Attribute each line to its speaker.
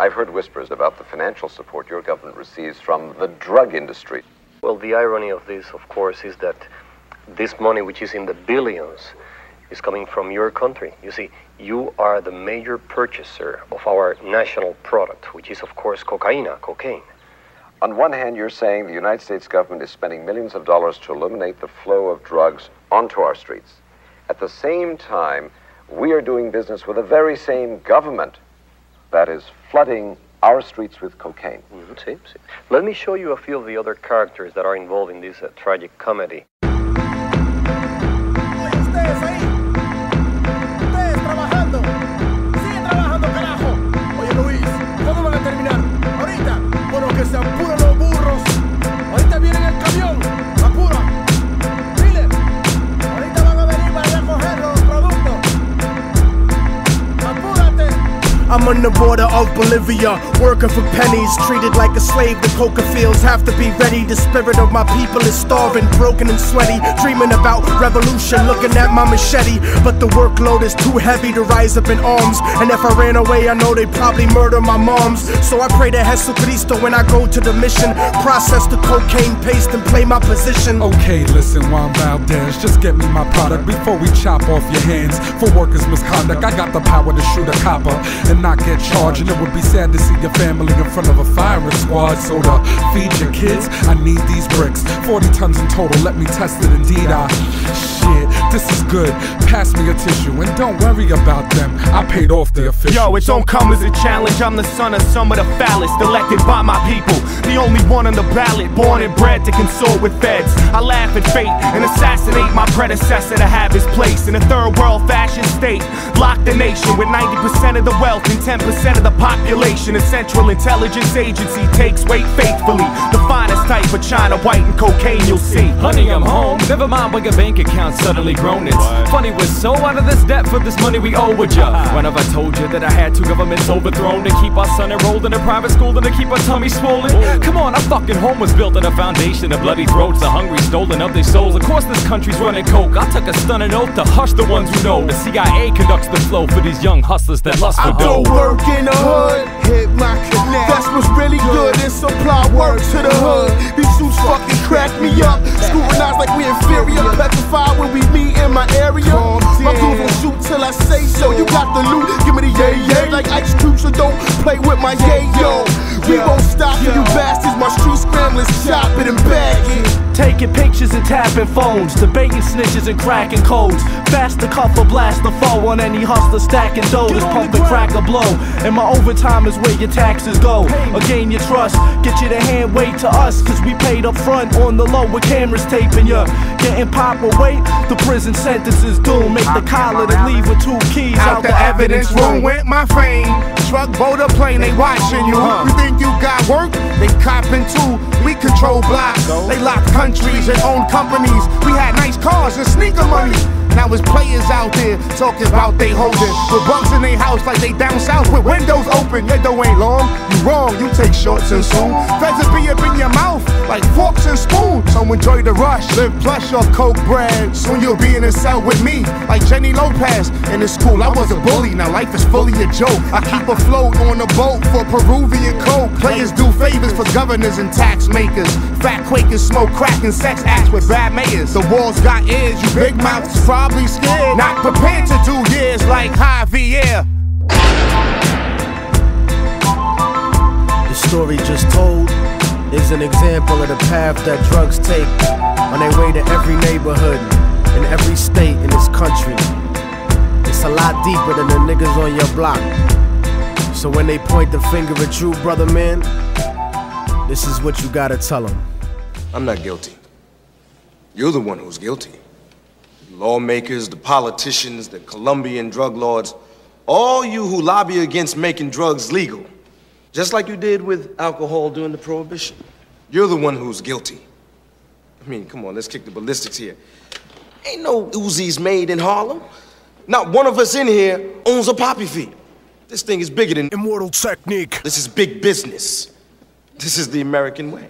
Speaker 1: I've heard whispers about the financial support your government receives from the drug industry.
Speaker 2: Well, the irony of this, of course, is that this money, which is in the billions, is coming from your country. You see, you are the major purchaser of our national product, which is, of course, cocaine.
Speaker 1: On one hand, you're saying the United States government is spending millions of dollars to eliminate the flow of drugs onto our streets. At the same time, we are doing business with the very same government that is flooding our streets with cocaine.
Speaker 2: See. Let me show you a few of the other characters that are involved in this tragic comedy.
Speaker 3: I'm on the border of Bolivia, working for pennies, treated like a slave. The coca fields have to be ready. The spirit of my people is starving, broken and sweaty, dreaming about revolution, looking at my machete. But the workload is too heavy to rise up in arms, and if I ran away, I know they'd probably murder my moms. So I pray to Jesucristo when I go to the mission, process the cocaine paste and play my position.
Speaker 4: Okay, listen, Juan Valdez, just get me my product before we chop off your hands for workers' misconduct. I got the power to shoot a copper and not get charged, and it would be sad to see your family in front of a firing squad. So to feed your kids, I need these bricks, 40 tons in total, let me test it. Indeed, shit, this is good, pass me a tissue, and don't worry about them, I paid off the official.
Speaker 5: Yo, it don't come as a challenge, I'm the son of some of the foulest, elected by my people, the only one on the ballot, born and bred to consort with feds. I laugh at fate and assassinate my predecessor to have his place in a third world fascist state. Lock the nation with 90% of the wealth and 10% of the population. A Central Intelligence Agency takes weight faithfully, the finest type of China white and cocaine you'll see.
Speaker 6: Honey, I'm home, never mind when your bank account suddenly grown. It's funny, we're so out of this debt for this money we owe with ya. When have I told you that I had two governments overthrown to keep our son enrolled in a private school and to keep our tummy swollen? Come on, our fucking home was built on a foundation of bloody throats, the hungry stolen of their souls. Of course this country's running coke, I took a stunning oath to hush the ones who know. The CIA conducts the flow for these young hustlers that lust for dough.
Speaker 3: I work in the hood, hit my connect. That's what's really good, and supply work to the hood. These suits fucking crack me up, scrutinized like we inferior, petrified when we meet in my area. My dudes will shoot till I say so. You got the loot, give me the yay like Ice Cube, so don't play with my yayo. We won't stop till you bastards, my street scramblers chop it and bag it.
Speaker 7: Taking pictures and tapping phones, debating snitches and cracking codes. Fast to cuff or blast the foe on any hustler stacking dough. This pump and crack a blow, and my overtime is where your taxes go. Or gain your trust, get you to hand wait to us, cause we paid up front on the low with cameras taping ya. Getting pop or wait, the prison sentence is doomed. Make the collar to leave with 2 keys
Speaker 3: out the evidence room went my fame. Truck, boat, or plane, they watching you. You think you got work? They copping too. We control blocks, they lock countries and own companies. We had nice cars and sneaker money. Now it's players out there talking about they holding with bucks in their house like they down south with windows open. Your dough ain't long, you wrong, you take shorts and soon feds will be up in your mouth like forks and spoons. So enjoy the rush, live plush off coke bread. Soon you'll be in a cell with me like Jenny Lopez. In the school I was a bully, now life is fully a joke. I keep afloat on a boat for Peruvian coke. Players do favors for governors and tax makers. Fat Quakers smoke crack and sex acts with bad mayors. The walls got ears, you big mouths probably scared, not prepared to do years like Javier. The story just told is an example of the path that drugs take on their way to every neighborhood in every state in this country. It's a lot deeper than the niggas on your block. So when they point the finger at you, brother man, this is what you gotta tell them.
Speaker 8: I'm not guilty. You're the one who's guilty. Lawmakers, the politicians, the Colombian drug lords, all you who lobby against making drugs legal, just like you did with alcohol during the Prohibition. You're the one who's guilty. I mean, come on, let's kick the ballistics here. Ain't no Uzis made in Harlem. Not one of us in here owns a poppy field. This thing is bigger than
Speaker 3: Immortal Technique.
Speaker 8: This is big business. This is the American way.